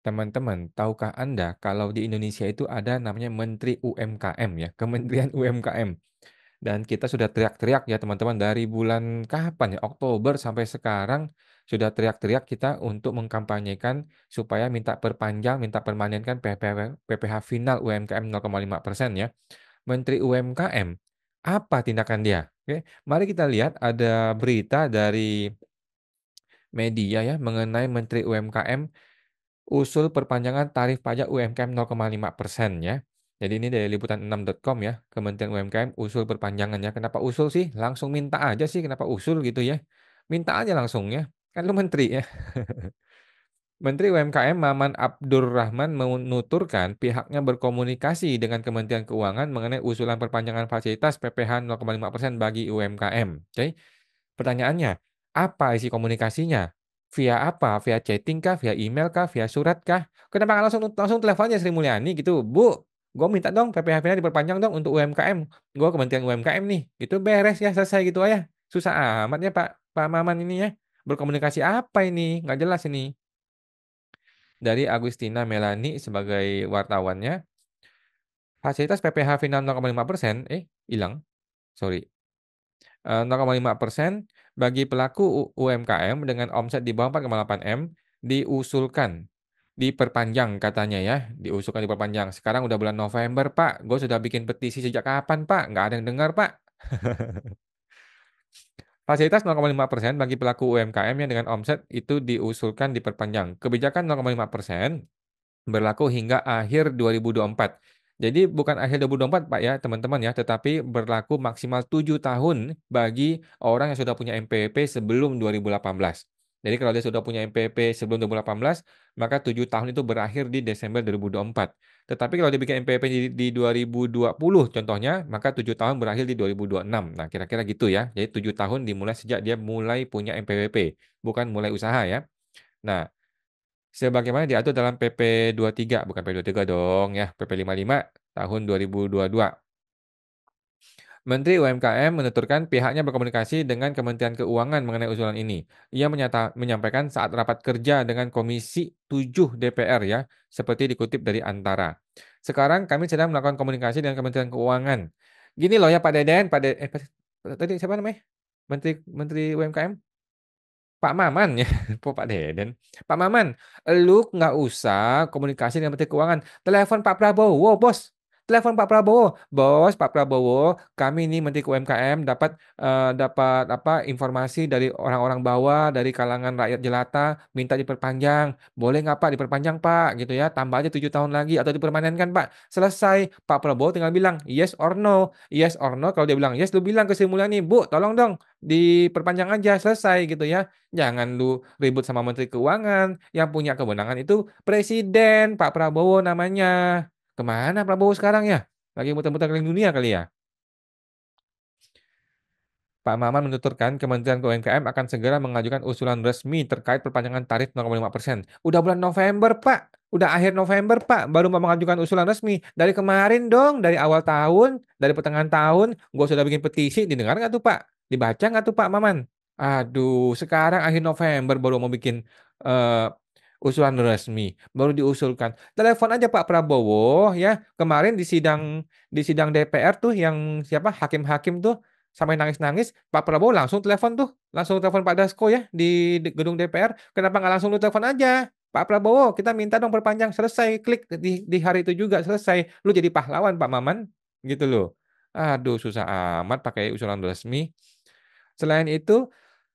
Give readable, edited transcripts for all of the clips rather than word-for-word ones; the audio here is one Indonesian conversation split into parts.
Teman-teman, tahukah Anda kalau di Indonesia itu ada namanya Menteri UMKM ya, Kementerian UMKM. Dan kita sudah teriak-teriak ya teman-teman dari bulan kapan ya, Oktober sampai sekarang sudah teriak-teriak kita untuk mengkampanyekan supaya minta perpanjang, minta permanenkan PPh final UMKM 0,5% ya. Menteri UMKM, apa tindakan dia? Oke, mari kita lihat ada berita dari media ya mengenai Menteri UMKM usul perpanjangan tarif pajak UMKM 0,5% ya. Jadi ini dari liputan6.com ya, Kementerian UMKM usul perpanjangannya. Kenapa usul sih? Langsung minta aja sih, kenapa usul gitu ya? Minta aja langsung ya. Kan lu menteri ya. Menteri UMKM Maman Abdurrahman menuturkan pihaknya berkomunikasi dengan Kementerian Keuangan mengenai usulan perpanjangan fasilitas PPh 0,5% bagi UMKM. Oke. Pertanyaannya, apa isi komunikasinya? Via apa? Via chatting kah? Via email kah? Via surat kah? Kenapa nggak langsung langsung telepon aja Sri Mulyani gitu, "Bu, gue minta dong PPh-nya diperpanjang dong untuk UMKM. Gue Kementerian UMKM nih." Gitu beres ya, selesai gitu aja. Susah amat ya Pak Pak Maman ini ya. Berkomunikasi apa ini? Nggak jelas ini. Dari Agustina Melani sebagai wartawannya, fasilitas PPh final 0,5%, hilang, sorry. 0,5% bagi pelaku UMKM dengan omset di bawah 4,8 M diusulkan diperpanjang katanya ya, diusulkan diperpanjang. Sekarang udah bulan November, Pak. Gue sudah bikin petisi sejak kapan, Pak? Nggak ada yang dengar, Pak. Fasilitas 0,5% bagi pelaku UMKM yang dengan omset itu diusulkan diperpanjang. Kebijakan 0,5% berlaku hingga akhir 2024. Jadi bukan akhir 2024 Pak ya teman-teman ya, tetapi berlaku maksimal 7 tahun bagi orang yang sudah punya MPP sebelum 2018. Jadi kalau dia sudah punya MPP sebelum 2018, maka 7 tahun itu berakhir di Desember 2024. Tetapi kalau dia bikin MPP di 2020 contohnya, maka 7 tahun berakhir di 2026. Nah, kira-kira gitu ya. Jadi 7 tahun dimulai sejak dia mulai punya MPWP, bukan mulai usaha ya. Nah, sebagaimana diatur dalam PP 23, bukan PP 23 dong ya, PP 55 tahun 2022. Menteri UMKM menuturkan pihaknya berkomunikasi dengan Kementerian Keuangan mengenai usulan ini. Ia menyampaikan saat rapat kerja dengan Komisi 7 DPR ya, seperti dikutip dari Antara. Sekarang kami sedang melakukan komunikasi dengan Kementerian Keuangan. Gini loh ya Pak Deden, tadi siapa namanya? Menteri Menteri UMKM? Pak Maman ya, kok Pak Deden. Pak Maman, lu nggak usah komunikasi dengan Menteri Keuangan. Telepon Pak Prabowo, bos. Telepon Pak Prabowo, bos. Pak Prabowo, kami ini Menteri UMKM dapat apa informasi dari orang-orang bawah, dari kalangan rakyat jelata, minta diperpanjang. Boleh nggak Pak diperpanjang Pak, gitu ya? Tambah aja 7 tahun lagi atau dipermanenkan Pak. Selesai. Pak Prabowo tinggal bilang yes or no, yes or no. Kalau dia bilang yes, lu bilang ke Sri Mulyani, Bu, tolong dong diperpanjang aja, selesai gitu ya. Jangan lu ribut sama Menteri Keuangan. Yang punya kewenangan itu Presiden, Pak Prabowo namanya. Kemana Prabowo sekarang ya? Lagi muter-muter keliling dunia kali ya? Pak Maman menuturkan Kementerian UMKM akan segera mengajukan usulan resmi terkait perpanjangan tarif 0,5%. Udah bulan November, Pak. Udah akhir November, Pak. Baru mau mengajukan usulan resmi. Dari kemarin dong, dari awal tahun, dari pertengahan tahun, gue sudah bikin petisi. Didengar nggak tuh, Pak? Dibaca nggak tuh, Pak Maman? Aduh, sekarang akhir November baru mau bikin eh, usulan resmi, baru diusulkan. Telepon aja Pak Prabowo ya. Kemarin di sidang DPR tuh yang siapa hakim-hakim tuh sampai nangis-nangis, Pak Prabowo langsung telepon tuh, langsung telepon Pak Dasko ya di gedung DPR. Kenapa nggak langsung lu telepon aja? Pak Prabowo, kita minta dong perpanjang, selesai, klik di hari itu juga selesai. Lu jadi pahlawan Pak Maman, gitu loh. Aduh, susah amat pakai usulan resmi. Selain itu,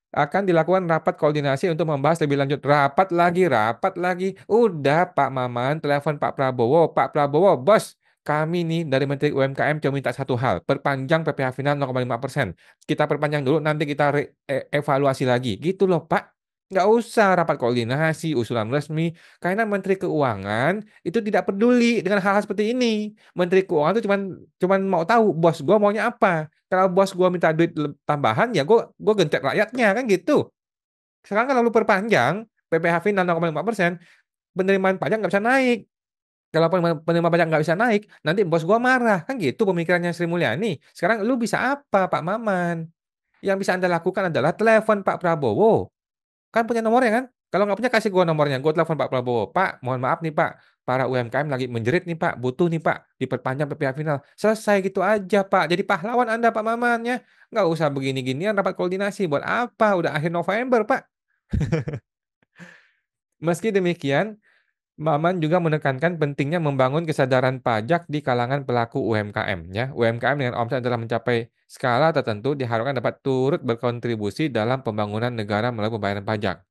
akan dilakukan rapat koordinasi untuk membahas lebih lanjut. Rapat lagi, rapat lagi. Udah Pak Maman, telepon Pak Prabowo. Pak Prabowo, bos, kami nih dari Menteri UMKM cuma minta satu hal, perpanjang PPh final 0,5%. Kita perpanjang dulu, nanti kita evaluasi lagi. Gitu loh Pak. Nggak usah rapat koordinasi, usulan resmi. Karena Menteri Keuangan itu tidak peduli dengan hal-hal seperti ini. Menteri Keuangan itu cuman mau tahu bos gua maunya apa. Kalau bos gue minta duit tambahan ya gue gentet rakyatnya kan gitu. Sekarang kalau lu perpanjang PPh final 0,5%, penerimaan pajak nggak bisa naik. Kalau penerimaan pajak nggak bisa naik, nanti bos gue marah kan gitu pemikirannya Sri Mulyani. Sekarang lu bisa apa Pak Maman? Yang bisa Anda lakukan adalah telepon Pak Prabowo. Kan punya nomornya kan? Kalau nggak punya kasih gua nomornya, gua telepon Pak Prabowo, "Pak, mohon maaf nih Pak, para UMKM lagi menjerit nih Pak, butuh nih Pak, diperpanjang PPh final." Selesai gitu aja Pak, jadi pahlawan Anda Pak Maman ya. Nggak usah begini-ginian rapat koordinasi, buat apa? Udah akhir November Pak. Meski demikian, Maman juga menekankan pentingnya membangun kesadaran pajak di kalangan pelaku UMKM ya. UMKM dengan omset telah mencapai skala tertentu diharapkan dapat turut berkontribusi dalam pembangunan negara melalui pembayaran pajak.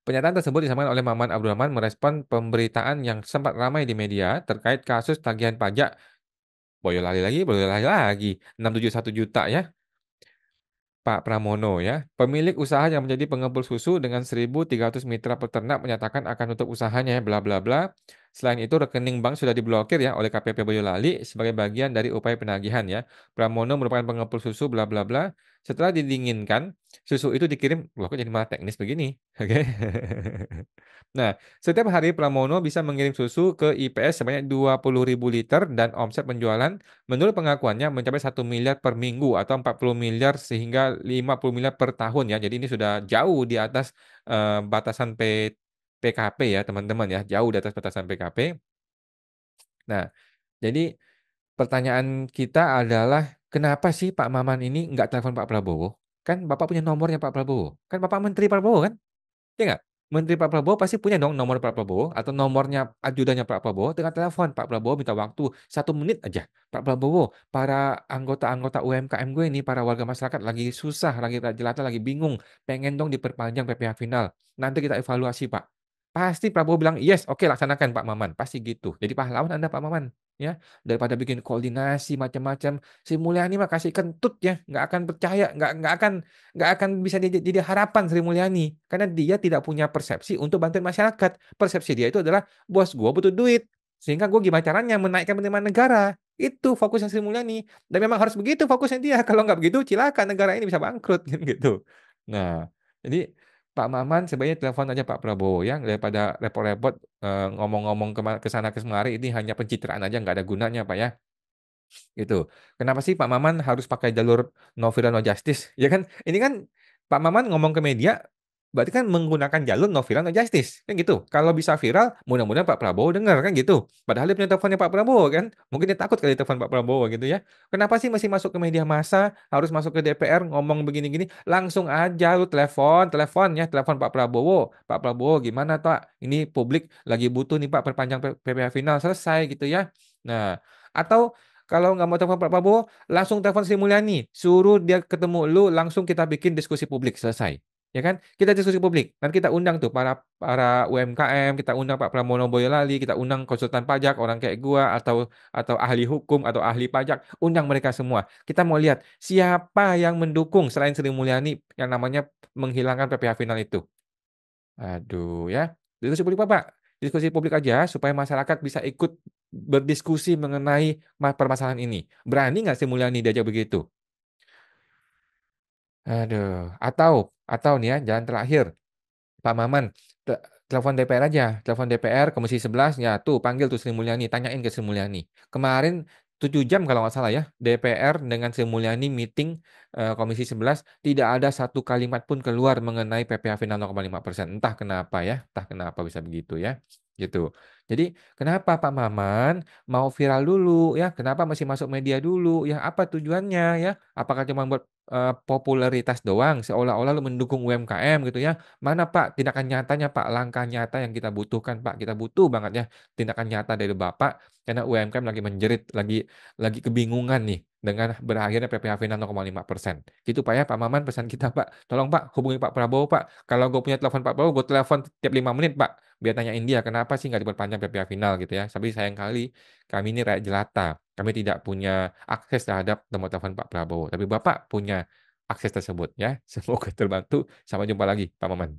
Pernyataan tersebut disampaikan oleh Maman Abdurrahman merespon pemberitaan yang sempat ramai di media terkait kasus tagihan pajak Boyolali lagi, 671 juta ya. Pak Pramono ya, pemilik usaha yang menjadi pengepul susu dengan 1.300 mitra peternak menyatakan akan tutup usahanya ya, bla bla bla. Selain itu rekening bank sudah diblokir ya oleh KPP Boyolali sebagai bagian dari upaya penagihan ya. Pramono merupakan pengepul susu bla bla bla. Setelah didinginkan, susu itu dikirim, loh kok jadi malah teknis begini. Oke. Nah, setiap hari Pramono bisa mengirim susu ke IPS sebanyak 20.000 liter dan omset penjualan menurut pengakuannya mencapai 1 miliar per minggu atau 40 miliar sehingga 50 miliar per tahun ya. Jadi ini sudah jauh di atas batasan PKP ya teman-teman ya, jauh di atas batasan PKP. Nah, jadi pertanyaan kita adalah kenapa sih Pak Maman ini nggak telepon Pak Prabowo? Kan Bapak punya nomornya Pak Prabowo. Kan Bapak Menteri Prabowo kan? Iya nggak? Menteri Pak Prabowo pasti punya dong nomor Pak Prabowo atau nomornya ajudannya Pak Prabowo, tinggal telepon, "Pak Prabowo minta waktu 1 menit aja. Pak Prabowo, para anggota-anggota UMKM gue ini, para warga masyarakat lagi susah, lagi jelata, lagi bingung, pengen dong diperpanjang PPh final. Nanti kita evaluasi, Pak." Pasti Prabowo bilang, "Yes, oke laksanakan Pak Maman." Pasti gitu. Jadi pahlawan Anda Pak Maman, ya. Daripada bikin koordinasi macam-macam, Sri Mulyani mah kasih kentut ya, nggak akan percaya, nggak akan bisa jadi harapan Sri Mulyani karena dia tidak punya persepsi untuk bantuin masyarakat. Persepsi dia itu adalah bos gua butuh duit sehingga gua gimana caranya menaikkan penerimaan negara. Itu fokusnya Sri Mulyani dan memang harus begitu fokusnya dia. Kalau nggak begitu cilaka negara ini bisa bangkrut kan gitu. Nah, jadi Pak Maman sebaiknya telepon aja Pak Prabowo ya daripada repot-repot ngomong-ngomong ke sana ke kemari ini hanya pencitraan aja nggak ada gunanya Pak ya. Gitu. Kenapa sih Pak Maman harus pakai jalur no viral no justice? Ya kan, ini kan Pak Maman ngomong ke media, berarti kan menggunakan jalur no viral no justice, kan gitu. Kalau bisa viral, mudah-mudahan Pak Prabowo dengar kan gitu. Padahal dia punya teleponnya Pak Prabowo kan, mungkin dia takut kali telepon Pak Prabowo gitu ya. Kenapa sih masih masuk ke media massa, harus masuk ke DPR ngomong begini-gini, langsung aja lu telepon ya, telepon Pak Prabowo. Pak Prabowo gimana Pak? Ini publik lagi butuh nih Pak perpanjang PPh final selesai gitu ya. Nah, atau kalau nggak mau telepon Pak Prabowo, langsung telepon Sri Mulyani, suruh dia ketemu lu, langsung kita bikin diskusi publik, selesai. Ya kan? Kita diskusi publik. Nanti kita undang tuh para para UMKM, kita undang Pak Pramono Boyolali, kita undang konsultan pajak orang kayak gua atau ahli hukum atau ahli pajak, undang mereka semua. Kita mau lihat siapa yang mendukung selain Sri Mulyani yang namanya menghilangkan PPh final itu. Aduh ya, diskusi publik Pak. Diskusi publik aja supaya masyarakat bisa ikut berdiskusi mengenai permasalahan ini. Berani nggak Sri Mulyani diajak begitu? Aduh, atau nih ya, jalan terakhir. Pak Maman, telepon DPR aja, telepon DPR Komisi 11 ya tuh panggil tuh Sri Mulyani, tanyain ke Sri Mulyani. Kemarin 7 jam kalau nggak salah ya, DPR dengan Sri Mulyani meeting Komisi 11 tidak ada satu kalimat pun keluar mengenai PPh final 0,5%. Entah kenapa ya, entah kenapa bisa begitu ya. Gitu. Jadi, kenapa Pak Maman mau viral dulu ya? Kenapa masih masuk media dulu ya? Apa tujuannya ya? Apakah cuma buat popularitas doang seolah-olah lu mendukung UMKM gitu ya? Mana Pak tindakan nyatanya Pak, langkah nyata yang kita butuhkan Pak. Kita butuh banget ya tindakan nyata dari Bapak karena UMKM lagi menjerit, lagi kebingungan nih dengan berakhirnya PPh final 0,5%. Gitu Pak ya, Pak Maman pesan kita Pak. Tolong Pak hubungi Pak Prabowo Pak. Kalau gue punya telepon Pak Prabowo, gue telepon tiap 5 menit Pak. Biar tanyain dia kenapa sih nggak diperpanjang PPh final gitu ya. Tapi sayang kali kami ini rakyat jelata. Kami tidak punya akses terhadap nomor telepon Pak Prabowo. Tapi Bapak punya akses tersebut ya. Semoga terbantu. Sampai jumpa lagi Pak Maman.